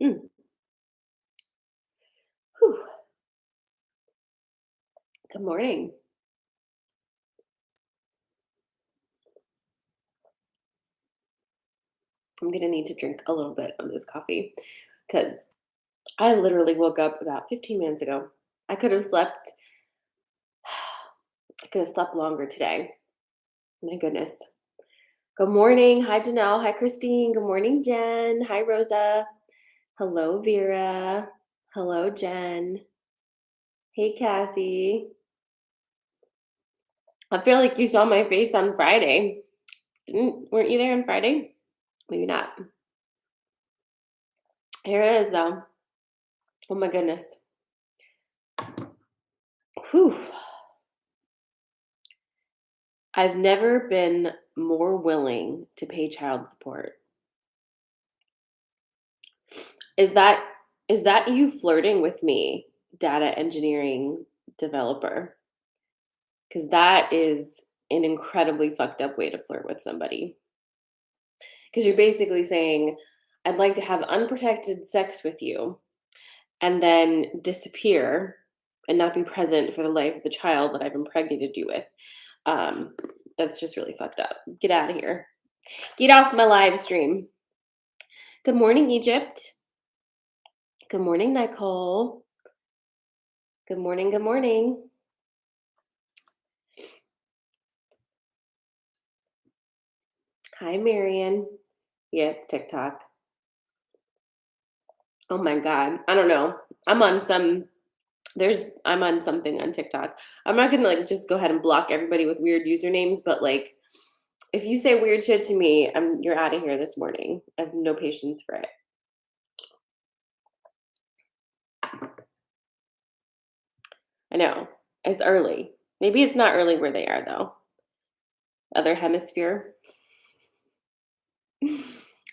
Mm. Whew. Good morning. I'm gonna need to drink a little bit of this coffee because I literally woke up about 15 minutes ago. I could have slept. I could have slept longer today. My goodness. Good morning. Hi, Janelle. Hi, Christine. Good morning, Jen. Hi, Rosa. Hello, Vera. Hello, Jen. Hey, Cassie. I feel like you saw my face on Friday. Weren't you there on Friday? Maybe not. Here it is, though. Oh my goodness. Whew. I've never been more willing to pay child support. Is that is that you flirting with me, data engineering developer? Because that is an incredibly fucked up way to flirt with somebody. Because you're basically saying, I'd like to have unprotected sex with you and then disappear and not be present for the life of the child that I've impregnated you with. Um, that's just really fucked up. Get out of here. Get off my live stream. Good morning, Egypt. Good morning, Nicole. Good morning. Good morning. Hi, Marion. Yeah, it's TikTok. Oh my God. I don't know. I'm on some, I'm on something on TikTok. I'm not gonna like just go ahead and block everybody with weird usernames, but like if you say weird shit to me, you're out of here this morning. I have no patience for it. I know. It's early. Maybe it's not early where they are though. Other hemisphere.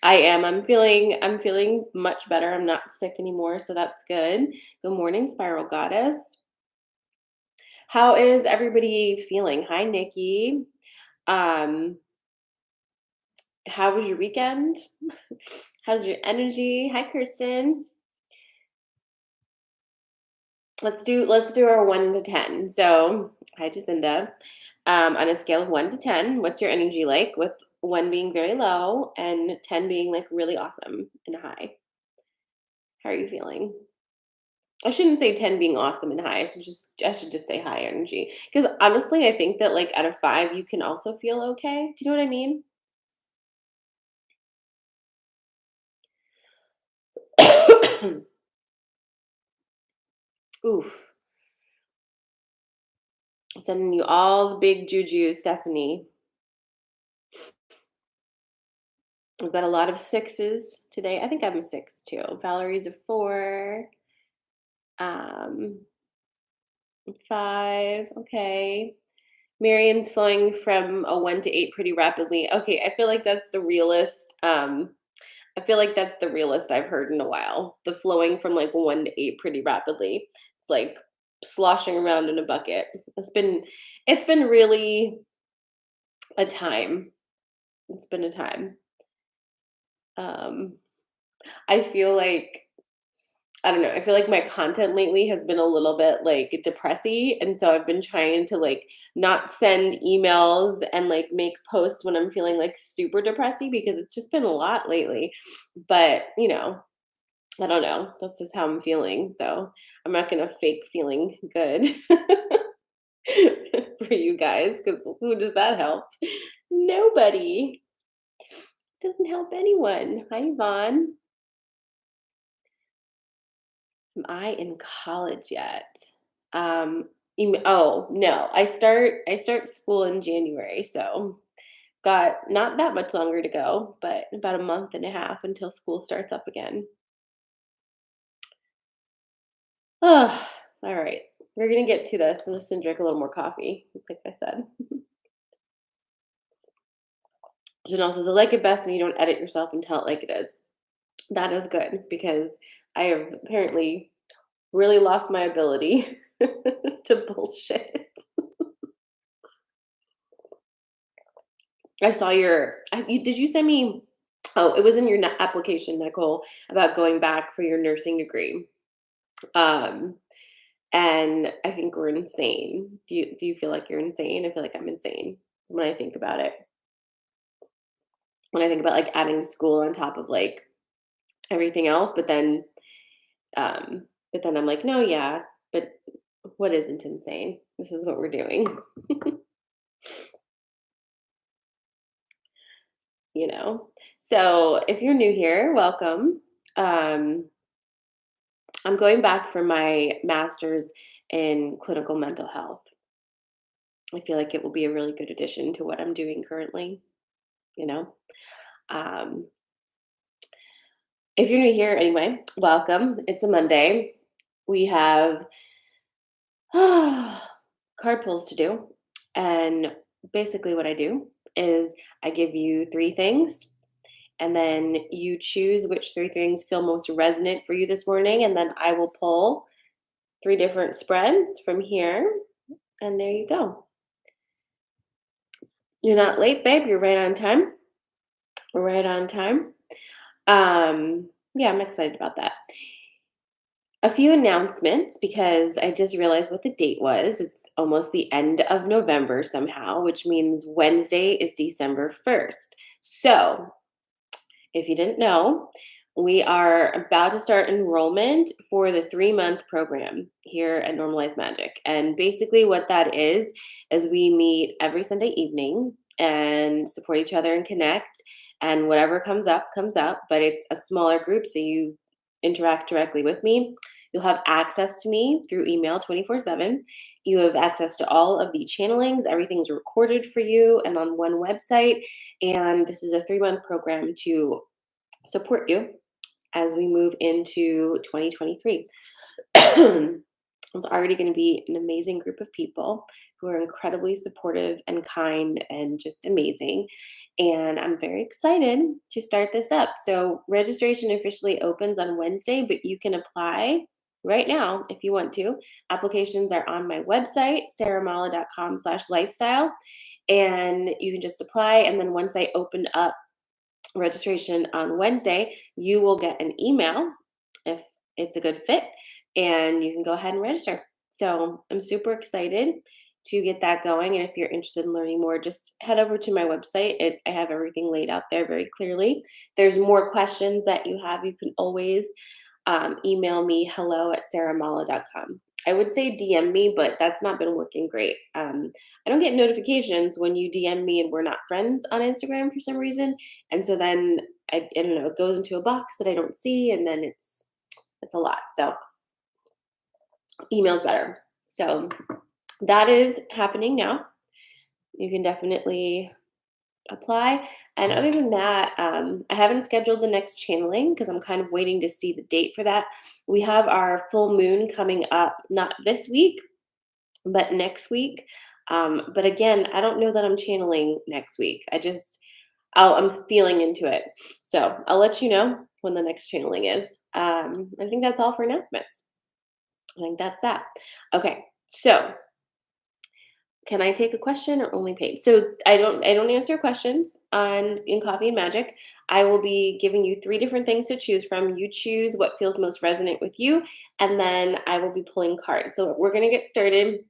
I am. I'm feeling much better. I'm not sick anymore, so that's good. Good morning, Spiral Goddess. How is everybody feeling? Hi, Nikki. Um, how was your weekend? How's your energy? Hi, Kirsten. Let's do our 1 to 10. So, hi, Jacinda. On a scale of 1 to 10, what's your energy like? With 1 being very low and 10 being like really awesome and high. How are you feeling? I shouldn't say 10 being awesome and high. I should just say high energy. Because honestly, I think that like out of 5, you can also feel okay. Do you know what I mean? Oof. Sending you all the big juju, Stephanie. We've got a lot of 6s today. I think I'm a 6 too. Valerie's a 4. Um, 5. Okay. Marion's flowing from a 1 to 8 pretty rapidly. Okay, I feel like that's the realest. I feel like that's the realest I've heard in a while. The flowing from like 1 to 8 pretty rapidly. It's like sloshing around in a bucket. It's been really a time. It's been a time. Um, I feel like I don't know. I feel like my content lately has been a little bit like depressy. And so I've been trying to like not send emails and like make posts when I'm feeling like super depressy because it's just been a lot lately. But, I don't know. That's just how I'm feeling. So I'm not going to fake feeling good for you guys because who does that help? Nobody. Doesn't help anyone. Hi, Yvonne. Am I in college yet? Oh no, I start school in January, so got not that much longer to go, but about a month and a half until school starts up again. Oh, all right. We're gonna get to this. I'm just gonna drink a little more coffee, like I said. Janelle says, I like it best when you don't edit yourself and tell it like it is. That is good because I have apparently really lost my ability to bullshit. I saw did you send me Oh, it was in your application, Nicole, about going back for your nursing degree. Um, and I think we're insane. Do you feel like you're insane? I feel like I'm insane when I think about it. When I think about like adding school on top of like everything else, but then I'm like, no, yeah, but what isn't insane? This is what we're doing, you know. So if you're new here, welcome. Um, I'm going back for my master's in clinical mental health. I feel like it will be a really good addition to what I'm doing currently, you know. Um, if you're new here, anyway, welcome. It's a Monday. We have card pulls to do. And basically, what I do is I give you three things, and then you choose which three things feel most resonant for you this morning. And then I will pull three different spreads from here. And there you go. You're not late, babe. You're right on time. We're right on time. Yeah, I'm excited about that. A few announcements because I just realized what the date was. It's almost the end of November somehow, which means Wednesday is December 1st. So, if you didn't know, we are about to start enrollment for the 3-month program here at Normalize Magic. And basically, what that is we meet every Sunday evening and support each other and connect. And whatever comes up, comes up. But it's a smaller group, so you interact directly with me. You'll have access to me through email 24/7. You have access to all of the channelings. Everything's recorded for you and on one website. And this is a 3-month program to support you as we move into 2023. It's already going to be an amazing group of people who are incredibly supportive and kind and just amazing. And I'm very excited to start this up. So, registration officially opens on Wednesday, but you can apply right now if you want to. Applications are on my website, sarahmala.com/lifestyle. And you can just apply. And then once I open up registration on Wednesday, you will get an email if it's a good fit, and you can go ahead and register. So I'm super excited to get that going. And if you're interested in learning more, just head over to my website. I have everything laid out there very clearly. There's more questions that you have. You can always email me hello@sarahmala.com. I would say DM me, but that's not been working great. I don't get notifications when you DM me and we're not friends on Instagram for some reason. And so then I don't know, it goes into a box that I don't see, and then it's a lot. So email's better. So that is happening now. You can definitely apply. And other than that, I haven't scheduled the next channeling because I'm kind of waiting to see the date for that. We have our full moon coming up, not this week, but next week. But again, I don't know that I'm channeling next week. I'm feeling into it. So I'll let you know when the next channeling is. I think that's all for announcements. I think that's that. Okay, so can I take a question or only paid? So I don't answer questions on in Coffee and Magic. I will be giving you three different things to choose from. You choose what feels most resonant with you, and then I will be pulling cards. So we're gonna get started.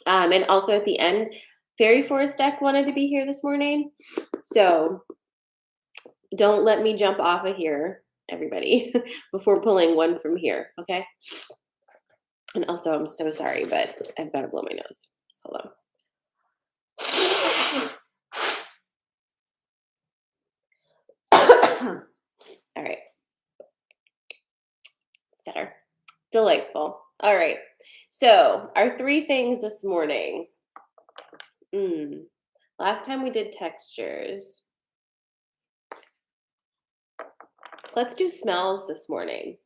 And also at the end, Fairy Forest deck wanted to be here this morning. So don't let me jump off of here, everybody, before pulling one from here, okay? And also, I'm so sorry, but I've got to blow my nose. Just hold on. All right, it's better. Delightful. All right. So, our three things this morning. Last time we did textures. Let's do smells this morning.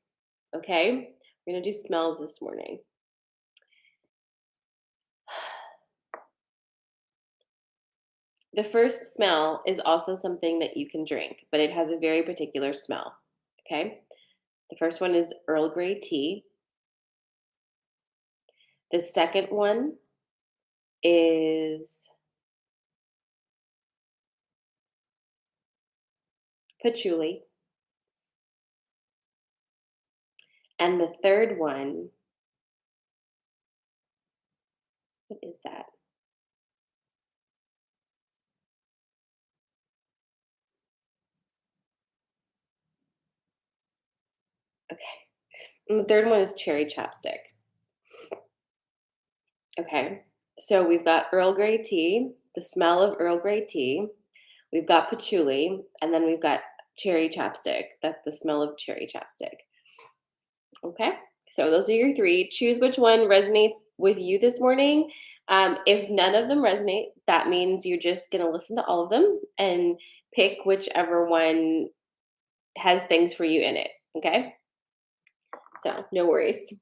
Okay? We're going to do smells this morning. The first smell is also something that you can drink, but it has a very particular smell. Okay? The first one is Earl Grey tea. The second one is patchouli, and the third one, what is that? Okay. And the third one is cherry chapstick. Okay. So we've got Earl Grey tea, the smell of Earl Grey tea. We've got patchouli, and then we've got cherry chapstick. That's the smell of cherry chapstick. Okay. So those are your three. Choose which one resonates with you this morning. If none of them resonate, that means you're just going to listen to all of them and pick whichever one has things for you in it. Okay. So no worries.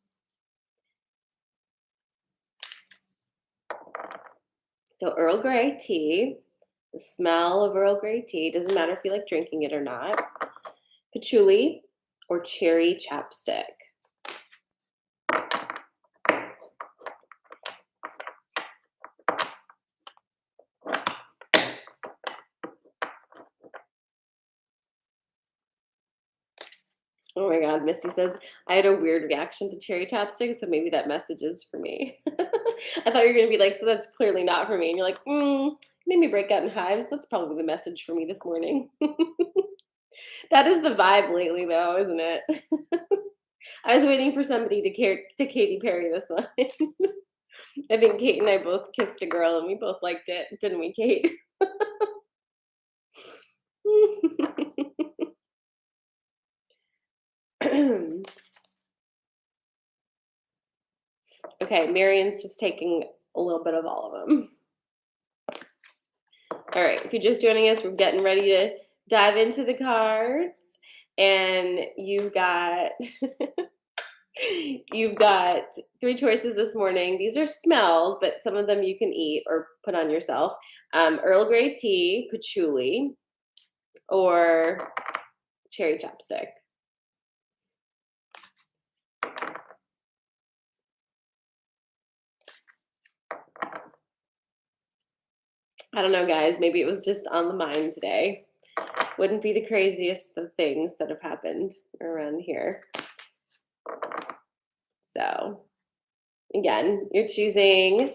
So Earl Grey tea, the smell of Earl Grey tea, doesn't matter if you like drinking it or not. Patchouli or cherry chapstick. Oh my God, Misty says, I had a weird reaction to cherry chapstick, so maybe that message is for me. I thought you were going to be like, so that's clearly not for me. And you're like, made me break out in hives. That's probably the message for me this morning. That is the vibe lately, though, isn't it? I was waiting for somebody to Katy Perry this one. I think Kate and I both kissed a girl and we both liked it, didn't we, Kate? Okay, Marion's just taking a little bit of all of them. All right, if you're just joining us, we're getting ready to dive into the cards. And you've got you've got three choices this morning. These are smells, but some of them you can eat or put on yourself. Earl Grey tea, patchouli, or cherry chapstick. I don't know, guys. Maybe it was just on the mind today. Wouldn't be the craziest of things that have happened around here. So, again, you're choosing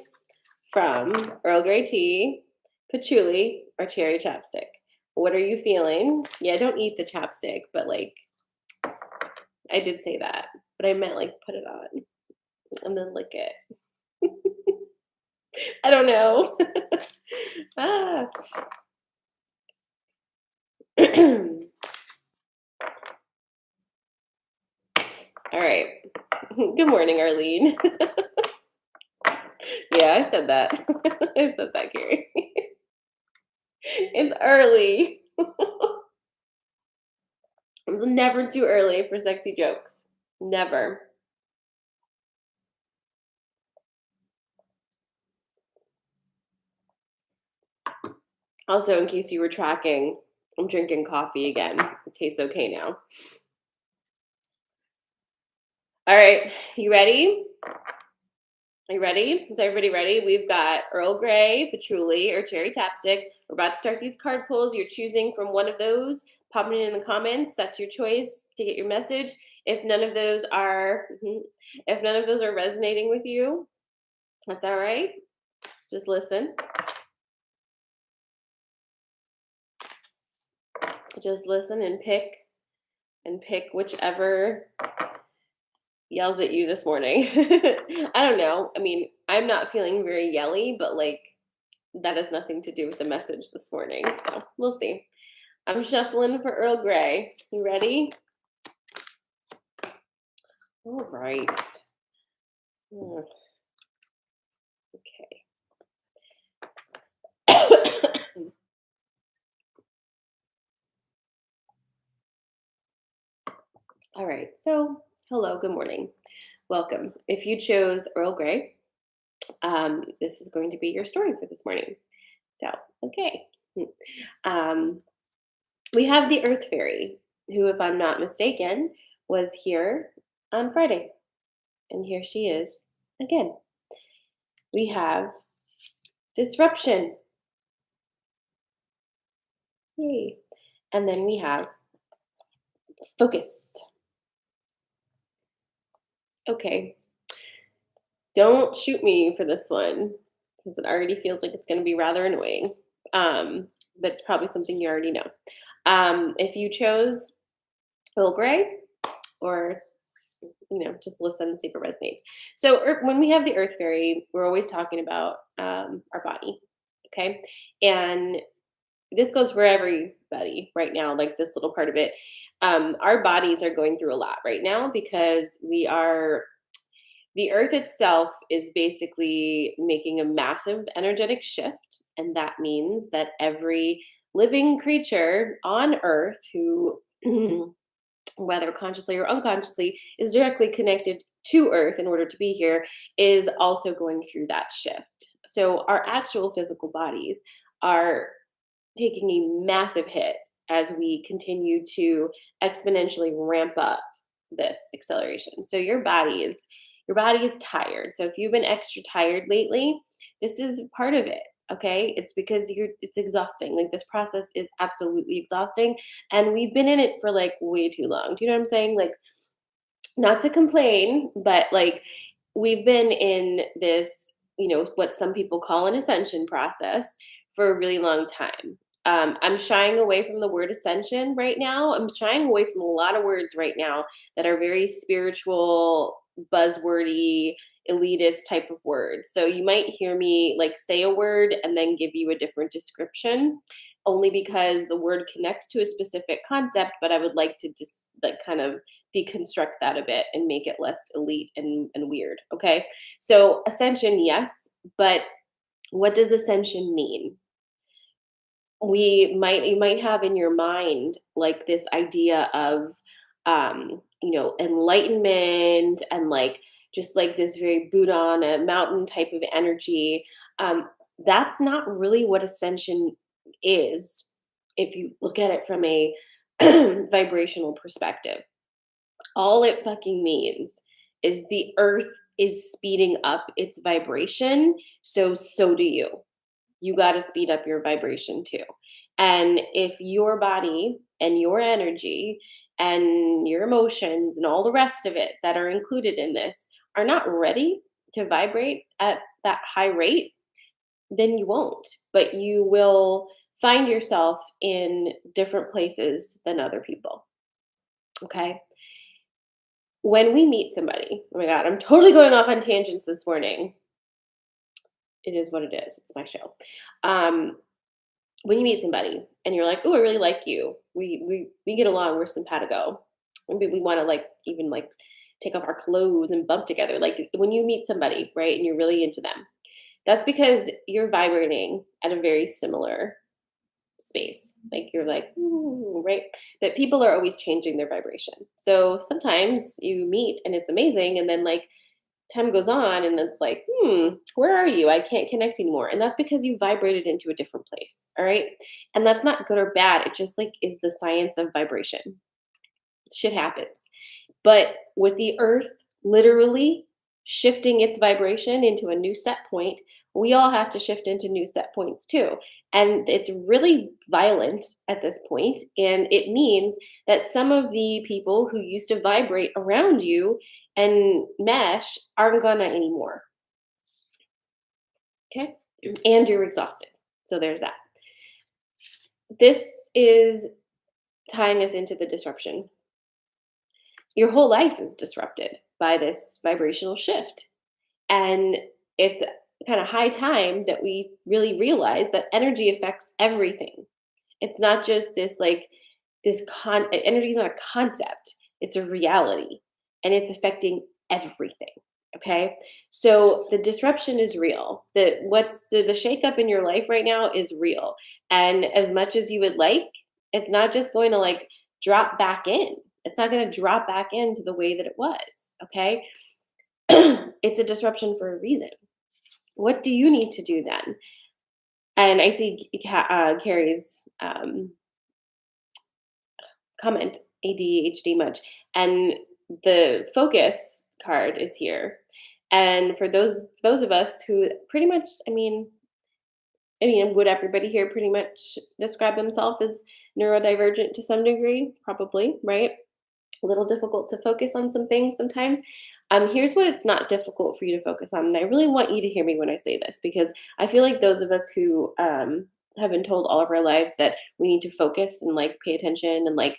from Earl Grey tea, patchouli, or cherry chapstick. What are you feeling? Yeah, don't eat the chapstick, but like, I did say that, but I meant like put it on and then lick it. I don't know. ah. All right. Good morning, Arlene. Yeah, I said that. I said that, Carrie. It's early. It's never too early for sexy jokes. Never. Also, in case you were tracking, I'm drinking coffee again. It tastes okay now. All right, you ready? Are you ready? Is everybody ready? We've got Earl Grey, patchouli, or cherry chapstick. We're about to start these card pulls. You're choosing from one of those. Pop it in the comments. That's your choice to get your message. If none of those are, if none of those are resonating with you, that's all right. Just listen. Just listen and pick whichever yells at you this morning. I don't know. I mean, I'm not feeling very yelly, but like that has nothing to do with the message this morning. So we'll see. I'm shuffling for Earl Grey. You ready? All right. Okay. All right. So, hello, good morning. Welcome. If you chose Earl Grey, this is going to be your story for this morning. So, okay. Um, we have the Earth Fairy, who, if I'm not mistaken, was here on Friday. And here she is again. We have disruption. Yay. And then we have Focus. Okay. Don't shoot me for this one because it already feels like it's going to be rather annoying. Um, but it's probably something you already know. If you chose Earl Grey or just listen and see if it resonates. So when we have the Earth Fairy, we're always talking about our body, okay? And this goes for everybody right now, like this little part of it. Our bodies are going through a lot right now because the earth itself is basically making a massive energetic shift. And that means that every living creature on earth who, whether consciously or unconsciously, is directly connected to earth in order to be here, is also going through that shift. So our actual physical bodies are taking a massive hit as we continue to exponentially ramp up this acceleration. So your body is tired. So if you've been extra tired lately, this is part of it. Okay? It's because it's exhausting. Like this process is absolutely exhausting and we've been in it for like way too long. Do you know what I'm saying? Like not to complain, but like we've been in this, what some people call an ascension process for a really long time. I'm shying away from the word ascension right now. I'm shying away from a lot of words right now that are very spiritual, buzzwordy, elitist type of words. So you might hear me like say a word and then give you a different description only because the word connects to a specific concept, but I would like to just like kind of deconstruct that a bit and make it less elite and weird. Okay. So ascension, yes, but what does ascension mean? You might have in your mind like this idea of enlightenment and like just like this very Buddha on a mountain type of energy. That's not really what ascension is if you look at it from a vibrational perspective. All it fucking means is the earth is speeding up its vibration, so do you. You got to speed up your vibration too. And if your body and your energy and your emotions and all the rest of it that are included in this are not ready to vibrate at that high rate, then you won't. But you will find yourself in different places than other people. Okay. When we meet somebody, oh my God, I'm totally going off on tangents this morning. It is what it is. It's my show. Um, when you meet somebody and you're like, "Oh, I really like you. We get along. We're simpatico. Maybe we want to like even like take off our clothes and bump together." Like when you meet somebody, right, and you're really into them, that's because you're vibrating at a very similar space. Like you're like, "Ooh," right? But people are always changing their vibration. So sometimes you meet and it's amazing, and then like time goes on and it's like, where are you? I can't connect anymore. And that's because you vibrated into a different place. All right. And that's not good or bad. It just like is the science of vibration. Shit happens. But with the earth literally shifting its vibration into a new set point, we all have to shift into new set points too. And it's really violent at this point, and it means that some of the people who used to vibrate around you and mesh aren't gonna anymore. Okay. And you're exhausted. So there's that. This is tying us into the disruption. Your whole life is disrupted by this vibrational shift. And it's kind of high time that we really realize that energy affects everything. It's not just this like energy is not a concept, it's a reality and it's affecting everything. Okay. So the disruption is real. The shakeup in your life right now is real. And as much as you would like, it's not just going to like drop back in. It's not going to drop back into the way that it was. Okay. It's a disruption for a reason. What do you need to do then? And I see Carrie's comment, ADHD much, and the focus card is here. And for those of us who pretty much, would everybody here pretty much describe themselves as neurodivergent to some degree? Probably, right? a little difficult to focus on some things sometimes. Here's what it's not difficult for you to focus on. And I really want you to hear me when I say this because I feel like those of us who have been told all of our lives that we need to focus and like pay attention and like,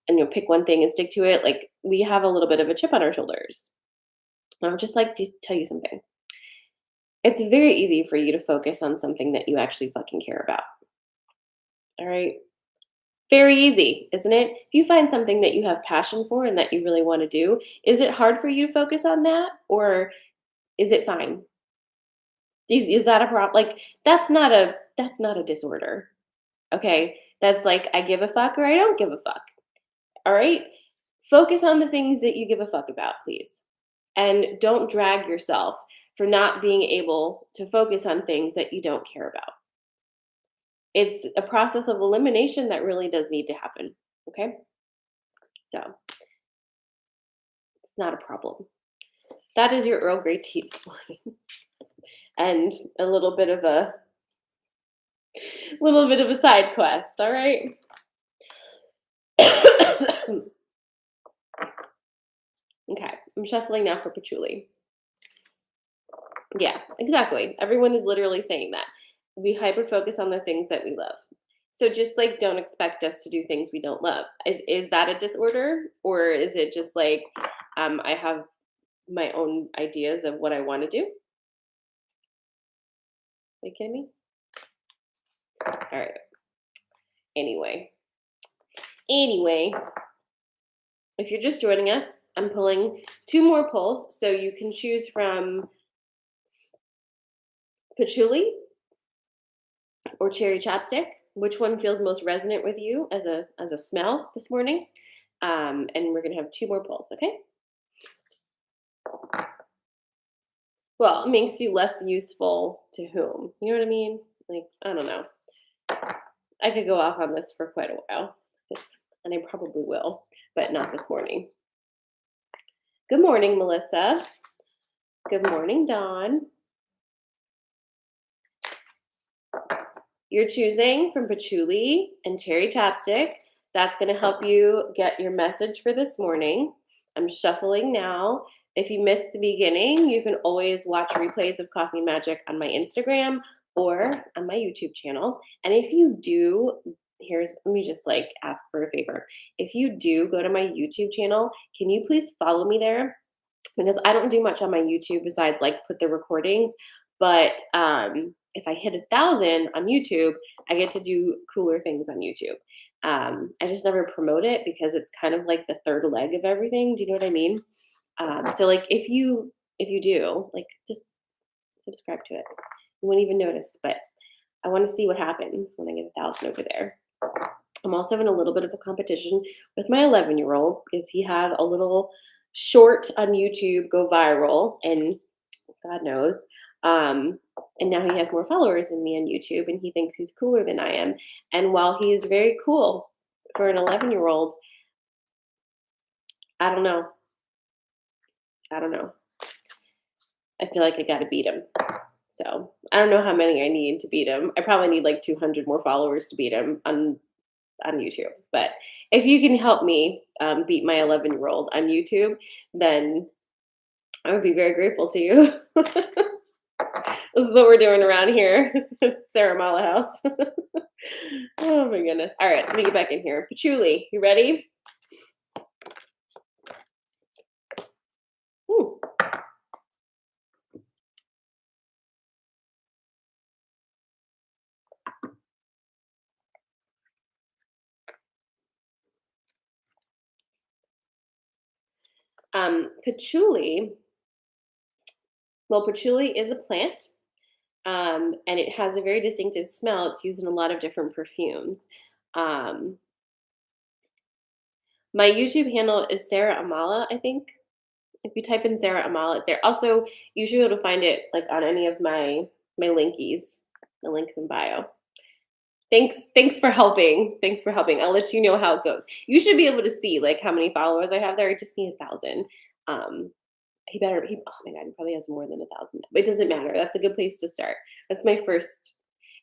and pick one thing and stick to it, like we have a little bit of a chip on our shoulders. I would just like to tell you something. It's very easy for you to focus on something that you actually fucking care about. All right. Very easy, isn't it? If you find something that you have passion for and that you really want to do, is it hard for you to focus on that or is it fine? Is that a problem? Like that's not a disorder. Okay? That's like I give a fuck or I don't give a fuck. All right? Focus on the things that you give a fuck about, please. And don't drag yourself for not being able to focus on things that you don't care about. It's a process of elimination that really does need to happen. Okay? So it's not a problem. That is your Earl Grey tea this morning. And a little bit of a side quest, all right? Okay, I'm shuffling now for patchouli. Yeah, exactly. Everyone is literally saying that. We hyper focus on the things that we love. So just like don't expect us to do things we don't love. Is that a disorder or is it just like I have my own ideas of what I want to do? Are you kidding me? All right. Anyway, anyway, if you're just joining us, I'm pulling two more pulls, so you can choose from patchouli or cherry chapstick. Which one feels most resonant with you as a smell this morning? And we're gonna have two more pulls, okay? Well, it makes you less useful to whom? You know what I mean? Like, I don't know. I could go off on this for quite a while, and I probably will, but not this morning. Good morning, Melissa. Good morning, Dawn. You're choosing from patchouli and cherry chapstick. That's going to help you get your message for this morning. I'm shuffling now. If you missed the beginning, you can always watch replays of Coffee and Magic on my Instagram or on my YouTube channel. And if you do, let me just like ask for a favor. If you do go to my YouTube channel, can you please follow me there? Because I don't do much on my YouTube besides like put the recordings. But if I hit 1,000 on YouTube, I get to do cooler things on YouTube. I just never promote it because it's kind of like the third leg of everything. Do you know what I mean? So like if you do, like just subscribe to it. You won't even notice, but I want to see what happens when I get 1,000 over there. I'm also in a little bit of a competition with my 11-year-old because he had a little short on YouTube go viral, and God knows. And now he has more followers than me on YouTube, and he thinks he's cooler than I am. And while he is very cool for an 11-year-old, I don't know. I don't know. I feel like I got to beat him. So I don't know how many I need to beat him. I probably need like 200 more followers to beat him on YouTube. But if you can help me beat my 11-year-old on YouTube, then I would be very grateful to you. This is what we're doing around here. Sarah Mala House. Oh my goodness. All right, let me get back in here. Patchouli, you ready? Ooh. Patchouli, well, patchouli is a plant, and it has a very distinctive smell. It's used in a lot of different perfumes. Um, my YouTube handle is Sarah Amala, I think. If you type in Sarah Amala, it's there. Also, you should be able to find it like on any of my linkies, the links in bio. Thanks for helping. Thanks for helping. I'll let you know how it goes. You should be able to see like how many followers I have there. I just need 1,000. Um, oh my God, he probably has more than 1,000. But it doesn't matter. That's a good place to start. That's my first.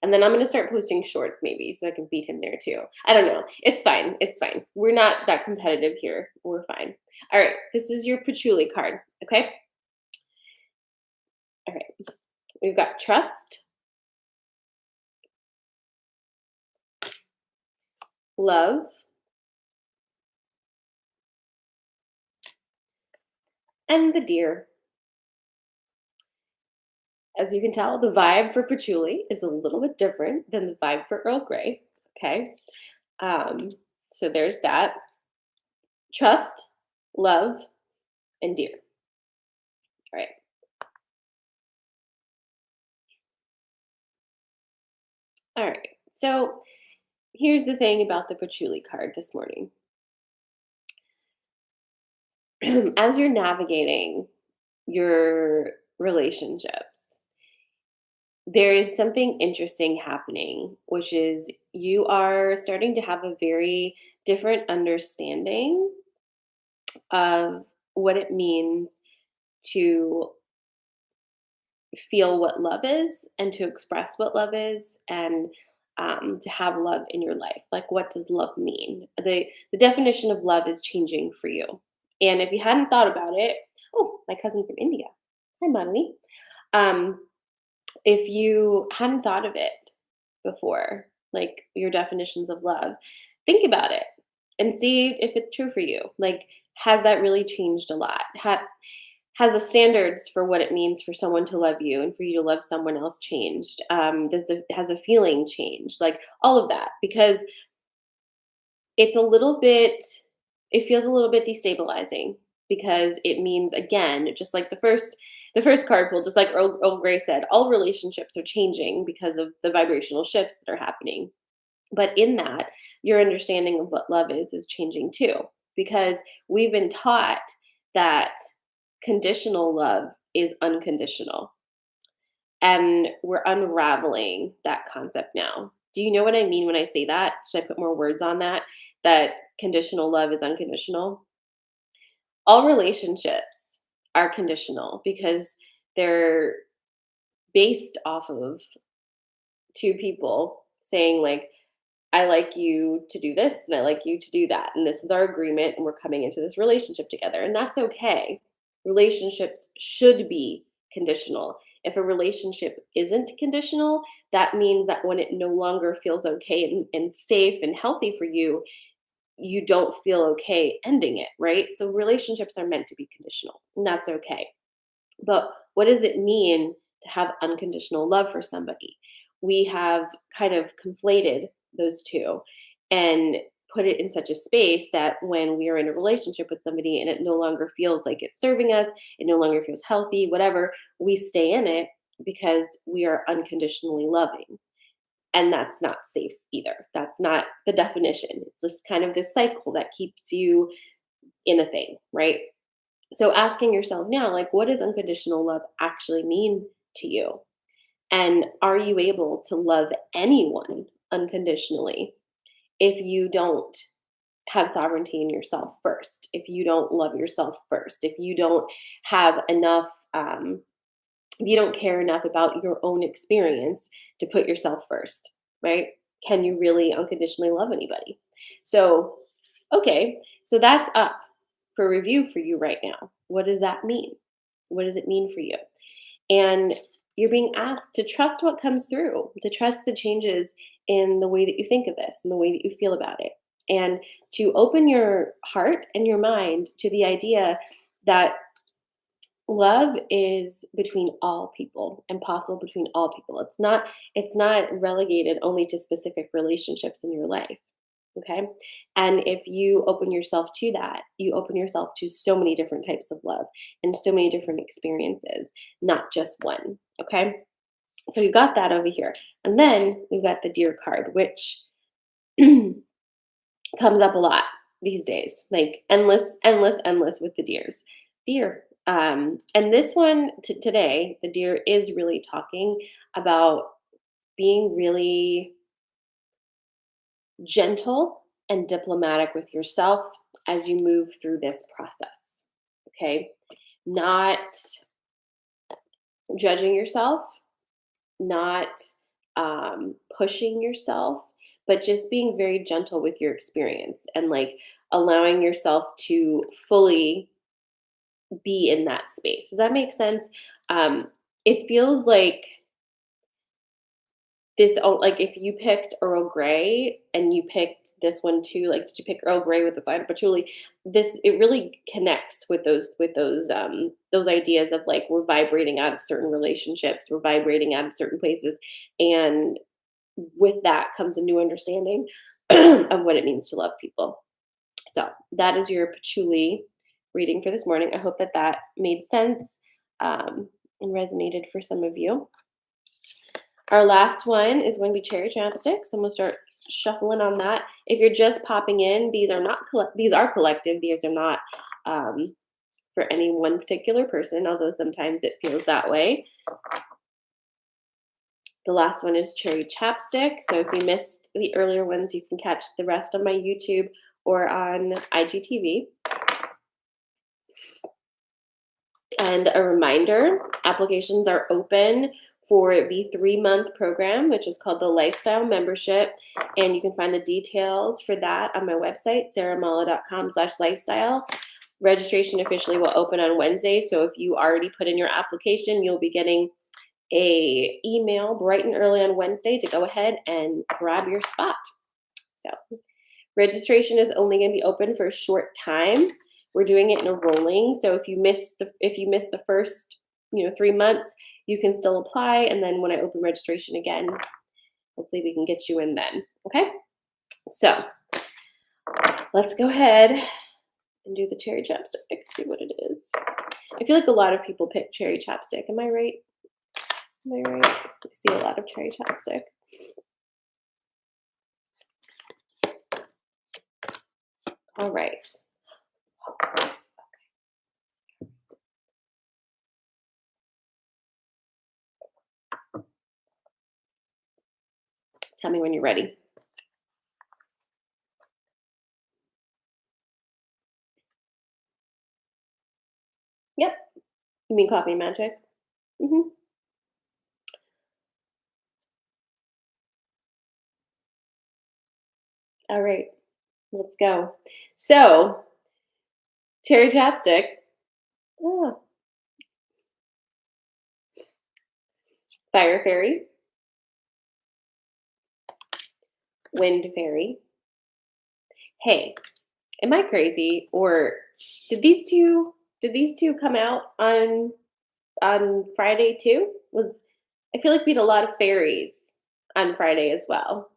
And then I'm gonna start posting shorts maybe so I can beat him there too. I don't know. It's fine. It's fine. We're not that competitive here. We're fine. All right. This is your patchouli card. Okay. All right. We've got trust, love, and the deer. As you can tell, the vibe for patchouli is a little bit different than the vibe for Earl Grey. Okay. Um, so there's that. Trust, love, and deer. All right. All right. So here's the thing about the patchouli card this morning. As you're navigating your relationships, there is something interesting happening, which is you are starting to have a very different understanding of what it means to feel what love is and to express what love is and to have love in your life. Like, what does love mean? The definition of love is changing for you. And if you hadn't thought about it, oh, my cousin from India. Hi, Manali. Um, if you hadn't thought of it before, like your definitions of love, think about it and see if it's true for you. Like, has that really changed a lot? Has the standards for what it means for someone to love you and for you to love someone else changed? Has a feeling changed? Like all of that, because it's a little bit, it feels a little bit destabilizing because it means again, just like the first card pull, just like Earl Grey said, all relationships are changing because of the vibrational shifts that are happening. But in that, your understanding of what love is changing too, because we've been taught that conditional love is unconditional. And we're unraveling that concept now. Do you know what I mean when I say that? Should I put more words on that? That conditional love is unconditional? All relationships are conditional because they're based off of two people saying, like, I like you to do this and I like you to do that. And this is our agreement and we're coming into this relationship together. And that's okay. Relationships should be conditional. If a relationship isn't conditional, that means that when it no longer feels okay and safe and healthy for you, you don't feel okay ending it, right? So relationships are meant to be conditional, and that's okay. But what does it mean to have unconditional love for somebody? We have kind of conflated those two and put it in such a space that when we are in a relationship with somebody and it no longer feels like it's serving us, it no longer feels healthy, whatever, we stay in it because we are unconditionally loving. And that's not safe either. That's not the definition. It's just kind of this cycle that keeps you in a thing, right? So asking yourself now, like, what does unconditional love actually mean to you? And are you able to love anyone unconditionally if you don't have sovereignty in yourself first, if you don't love yourself first, if you don't have enough, if you don't care enough about your own experience to put yourself first, right? Can you really unconditionally love anybody? So, okay, so that's up for review for you right now. What does that mean? What does it mean for you? And you're being asked to trust what comes through, to trust the changes in the way that you think of this and the way that you feel about it. And to open your heart and your mind to the idea that love is between all people and possible between all people. It's not relegated only to specific relationships in your life. Okay. And if you open yourself to that, you open yourself to so many different types of love and so many different experiences, not just one. Okay. So you got that over here. And then we've got the deer card, which comes up a lot these days, like endless, endless, endless with the deers. Deer. And this one today, the deer is really talking about being really gentle and diplomatic with yourself as you move through this process. Okay. Not judging yourself, not pushing yourself, but just being very gentle with your experience and like allowing yourself to fully be in that space. Does that make sense? It feels like this, oh, like if you picked Earl Grey and you picked this one too, like did you pick Earl Grey with the side of patchouli? This it really connects with those ideas of like we're vibrating out of certain relationships, we're vibrating out of certain places, and with that comes a new understanding of what it means to love people. So that is your patchouli reading for this morning. I hope that that made sense and resonated for some of you. Our last one is going to be cherry chapsticks. I'm going to start shuffling on that. If you're just popping in, these are not these are collective. These are not for any one particular person, although sometimes it feels that way. The last one is cherry chapstick. So if you missed the earlier ones, you can catch the rest on my YouTube or on IGTV. And a reminder, applications are open for the 3-month program, which is called the Lifestyle Membership. And you can find the details for that on my website, sarahmala.com/lifestyle. Registration officially will open on Wednesday. So if you already put in your application, you'll be getting a email bright and early on Wednesday to go ahead and grab your spot. So registration is only going to be open for a short time. We're doing it in a rolling. So if you miss the first 3 months, you can still apply, and then when I open registration again, hopefully we can get you in then. Okay, so let's go ahead and do the cherry chapstick. See what it is. I feel like a lot of people pick cherry chapstick. Am I right? Am I right? I see a lot of cherry chapstick. All right. Tell me when you're ready. Yep. You mean Coffee&Magic? Mm-hmm. All right. Let's go. So, cherry chapstick. Oh, fire fairy, wind fairy. Hey, am I crazy, or did these two come out on Friday too? I feel like we had a lot of fairies on Friday as well.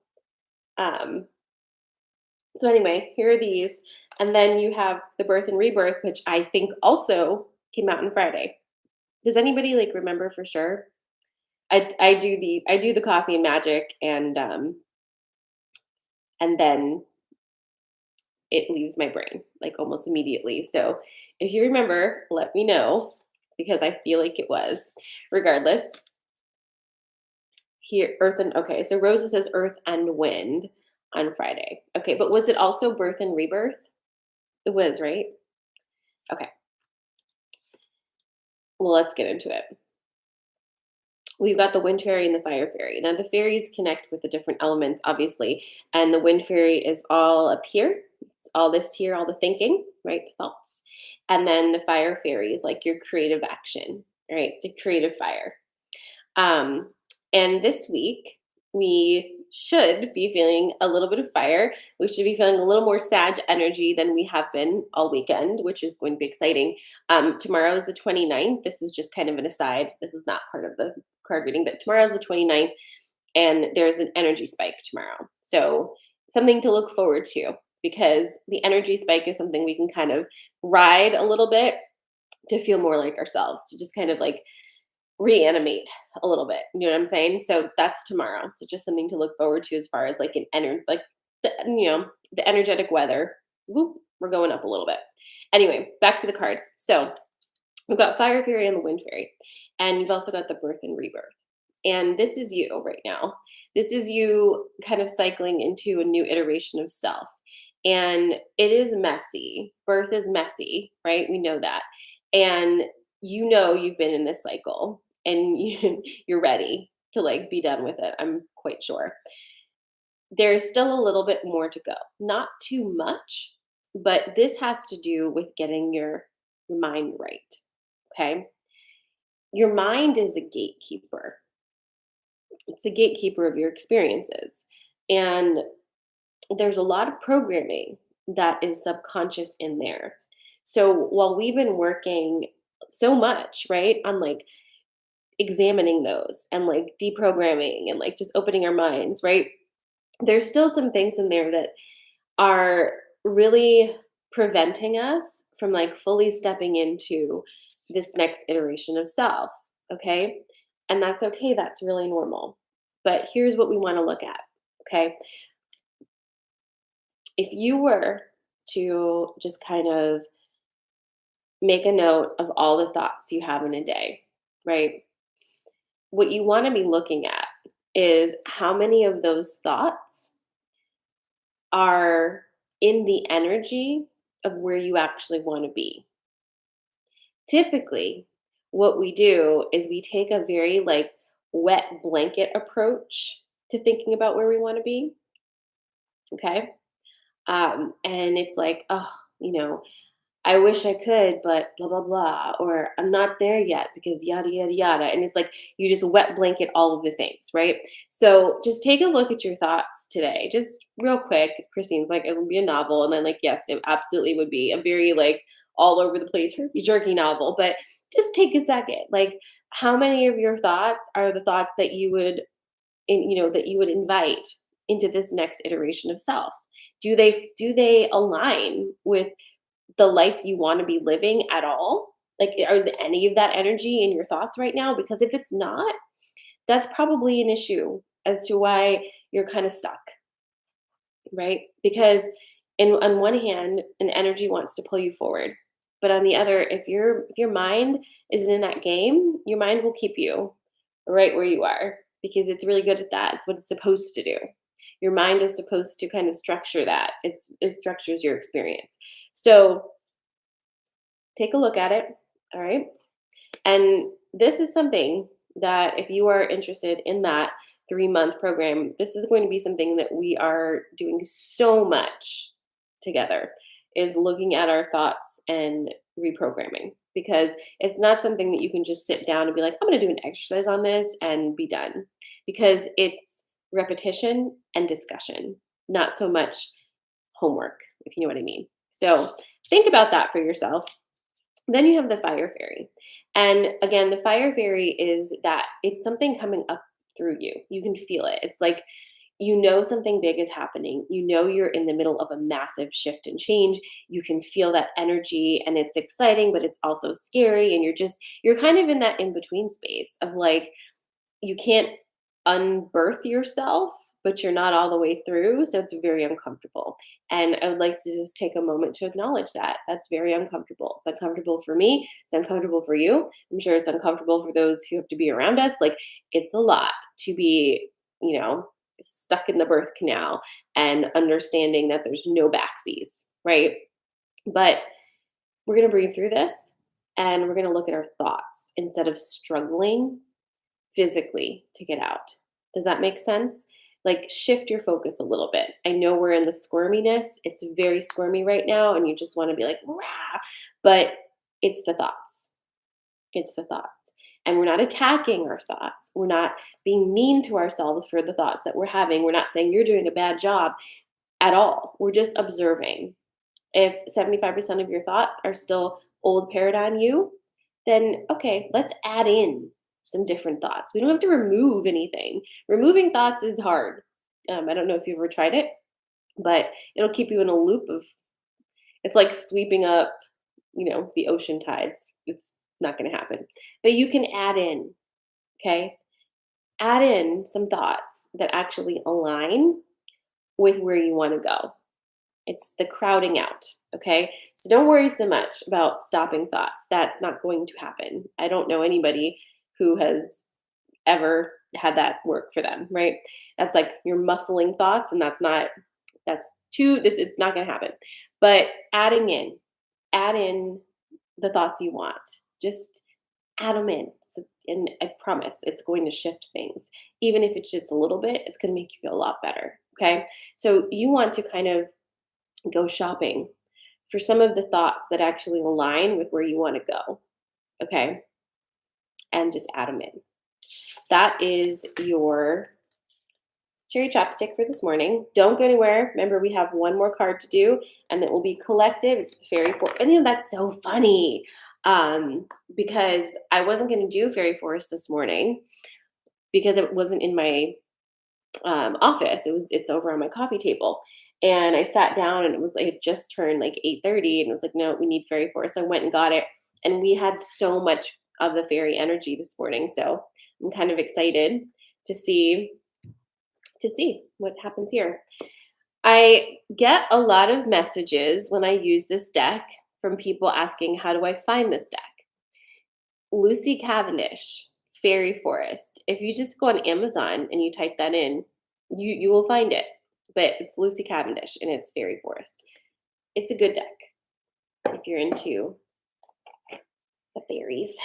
Um, so anyway, here are these, and then you have the birth and rebirth, which I think also came out on Friday. Does anybody like remember for sure? I do these. I do the Coffee&Magic, and then it leaves my brain like almost immediately. So if you remember, let me know because I feel like it was. Regardless, here earth and okay, so Rosa says earth and wind on Friday. Okay, but was it also birth and rebirth? It was, right? Okay. Well, let's get into it. We've got the wind fairy and the fire fairy. Now the fairies connect with the different elements, obviously, and the wind fairy is all up here. It's all this here, all the thinking, right? The thoughts. And then the fire fairy is like your creative action, right? It's a creative fire. Um, and this week, we should be feeling a little bit of fire. We should be feeling a little more Sag energy than we have been all weekend, which is going to be exciting. Tomorrow is the 29th. This is just kind of an aside. This is not part of the card reading, but tomorrow is the 29th, and there's an energy spike tomorrow. So something to look forward to, because the energy spike is something we can kind of ride a little bit to feel more like ourselves, to just kind of like reanimate a little bit. You know what I'm saying? So that's tomorrow. So just something to look forward to as far as like like the energetic weather. Whoop, we're going up a little bit. Anyway, back to the cards. So we've got fire fairy and the wind fairy, and you've also got the birth and rebirth. And this is you right now. This is you kind of cycling into a new iteration of self. And it is messy. Birth is messy, right? We know that. And you've been in this cycle, and you're ready. to like be done with it. I'm quite sure. There's still a little bit more to go. Not too much, but this has to do with getting your mind right. Okay? Your mind is a gatekeeper. It's a gatekeeper of your experiences. And there's a lot of programming that is subconscious in there. So while we've been working so much, right, on like examining those and like deprogramming and like just opening our minds, right? There's still some things in there that are really preventing us from like fully stepping into this next iteration of self, okay? And that's okay, that's really normal. But here's what we want to look at, okay? If you were to just kind of make a note of all the thoughts you have in a day, right? What you want to be looking at is how many of those thoughts are in the energy of where you actually want to be. Typically, what we do is we take a very like wet blanket approach to thinking about where we want to be. Okay. And it's like, oh, you know, I wish I could, but blah, blah, blah. Or I'm not there yet because yada, yada, yada. And it's like you just wet blanket all of the things, right? So just take a look at your thoughts today, just real quick. Christine's like, it would be a novel. And I'm like, yes, it absolutely would be a very like all over the place herky jerky novel. But just take a second. Like, how many of your thoughts are the thoughts that you would, that you would invite into this next iteration of self? Do they align with the life you want to be living at all? Like, is any of that energy in your thoughts right now? Because if it's not, that's probably an issue as to why you're kind of stuck, right? Because on one hand, an energy wants to pull you forward, but on the other, if your mind isn't in that game, your mind will keep you right where you are because it's really good at that. It's what it's supposed to do. Your mind is supposed to kind of structure that. It structures your experience. So take a look at it. All right. And this is something that if you are interested in that 3-month program, this is going to be something that we are doing so much together is looking at our thoughts and reprogramming because it's not something that you can just sit down and be like, I'm going to do an exercise on this and be done because it's repetition and discussion, not so much homework, if you know what I mean. So think about that for yourself. Then you have the fire fairy. And again, the fire fairy is that it's something coming up through you. You can feel it. It's like you know something big is happening. You know you're in the middle of a massive shift and change. You can feel that energy and it's exciting, but it's also scary. And you're kind of in that in between space of like, you can't unbirth yourself, but you're not all the way through. So it's very uncomfortable. And I would like to just take a moment to acknowledge that. That's very uncomfortable. It's uncomfortable for me. It's uncomfortable for you. I'm sure it's uncomfortable for those who have to be around us. Like, it's a lot to be, stuck in the birth canal and understanding that there's no backsies, right? But we're going to breathe through this and we're going to look at our thoughts instead of struggling physically to get out. Does that make sense? Like, shift your focus a little bit. I know we're in the squirminess. It's very squirmy right now, and you just want to be like, rah, but it's the thoughts. It's the thoughts. And we're not attacking our thoughts. We're not being mean to ourselves for the thoughts that we're having. We're not saying you're doing a bad job at all. We're just observing. If 75% of your thoughts are still old paradigm you, then okay, let's add in some different thoughts. We don't have to remove anything. Removing thoughts is hard. I don't know if you've ever tried it, but it'll keep you in a loop of, it's like sweeping up, the ocean tides. It's not going to happen. But you can add in, okay? Add in some thoughts that actually align with where you want to go. It's the crowding out, okay? So don't worry so much about stopping thoughts. That's not going to happen. I don't know anybody who has ever had that work for them, right? That's like you're muscling thoughts, and it's not going to happen. But add in the thoughts you want. Just Add them in. And I promise it's going to shift things. Even if it's just a little bit, it's going to make you feel a lot better. Okay. So you want to kind of go shopping for some of the thoughts that actually align with where you want to go. Okay. And just add them in. That is your cherry chapstick for this morning. Don't go anywhere. Remember, we have one more card to do, and it will be collective. It's the fairy forest. And that's so funny because I wasn't going to do fairy forest this morning because it wasn't in my office. It's over on my coffee table. And I sat down and it had just turned like 8:30 and I was like, no, we need fairy forest. So I went and got it. And we had so much of the fairy energy this morning. So I'm kind of excited to see what happens here. I get a lot of messages when I use this deck from people asking, how do I find this deck? Lucy Cavendish, Fairy Forest. If you just go on Amazon and you type that in, you will find it. But it's Lucy Cavendish and it's Fairy Forest. It's a good deck if you're into the fairies.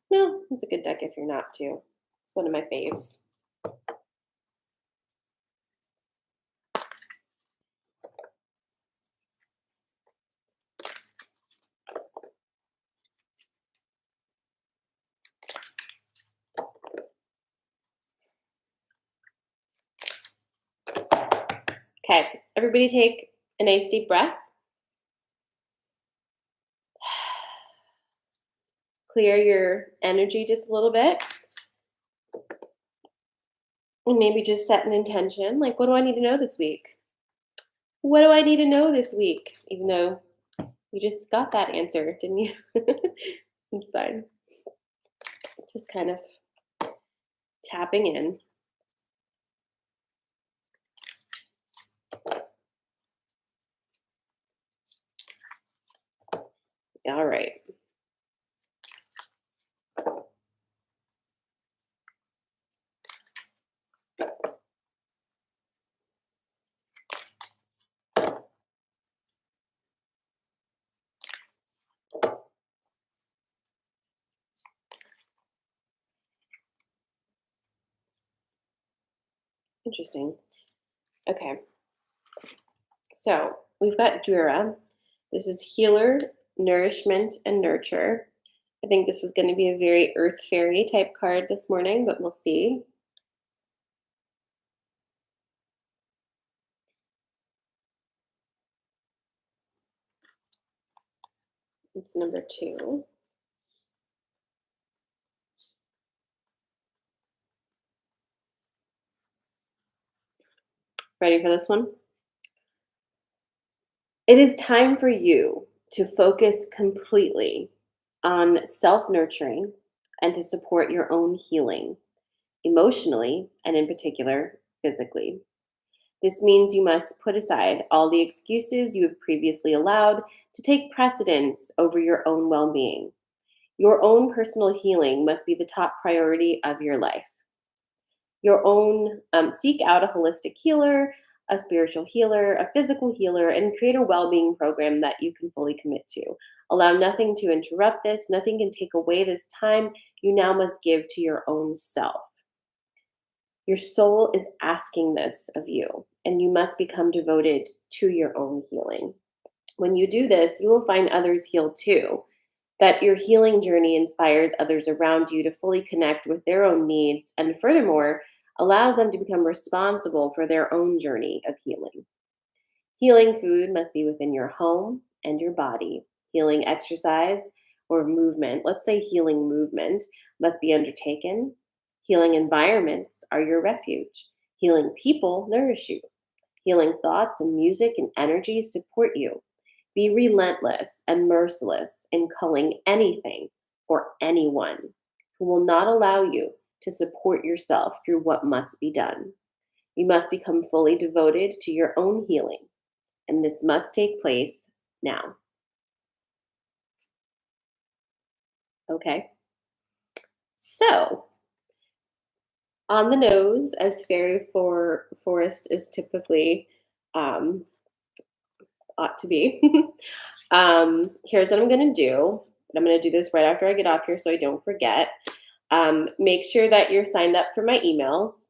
No, it's a good deck if you're not too. It's one of my faves. Okay, everybody take a nice deep breath. Clear your energy just a little bit. And maybe just set an intention. Like, what do I need to know this week? What do I need to know this week? Even though you just got that answer, didn't you? It's fine. Just kind of tapping in. All right. Interesting. Okay. So we've got Dura. This is healer, nourishment, and nurture. I think this is going to be a very earth fairy type card this morning, but we'll see. It's number 2. Ready for this one? It is time for you to focus completely on self nurturing and to support your own healing, emotionally, and in particular, physically. This means you must put aside all the excuses you have previously allowed to take precedence over your own well being. Your own personal healing must be the top priority of your life. Seek out a holistic healer, a spiritual healer, a physical healer, and create a well being program that you can fully commit to. Allow nothing to interrupt this, nothing can take away this time you now must give to your own self. Your soul is asking this of you, and you must become devoted to your own healing. When you do this, you will find others heal too. That your healing journey inspires others around you to fully connect with their own needs, and furthermore, allows them to become responsible for their own journey of healing. Healing food must be within your home and your body. Healing exercise or movement, let's say healing movement, must be undertaken. Healing environments are your refuge. Healing people nourish you. Healing thoughts and music and energy support you. Be relentless and merciless in culling anything or anyone who will not allow you to support yourself through what must be done. You must become fully devoted to your own healing, and this must take place now. Okay? So, on the nose, as fairy forest is typically um, ought to be. Here's what I'm going to do. but I'm going to do this right after I get off here so I don't forget. Make sure that you're signed up for my emails,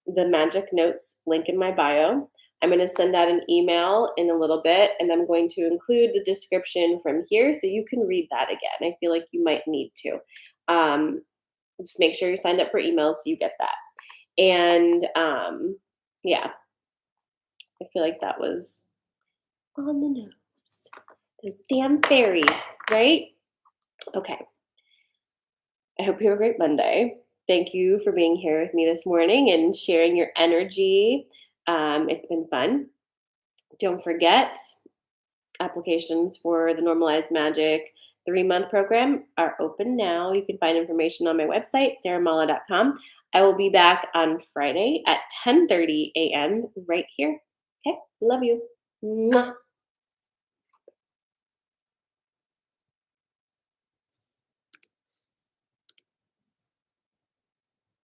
the magic notes link in my bio. I'm going to send out an email in a little bit, and I'm going to include the description from here so you can read that again. I feel like you might need to. Just make sure you're signed up for emails so you get that. And yeah, I feel like that was on the nose. Those damn fairies, right? Okay. I hope you have a great Monday. Thank you for being here with me this morning and sharing your energy. It's been fun. Don't forget, applications for the Normalized Magic 3-month program are open now. You can find information on my website, sarahmala.com. I will be back on Friday at 10:30 a.m. right here. Okay, love you. Mwah.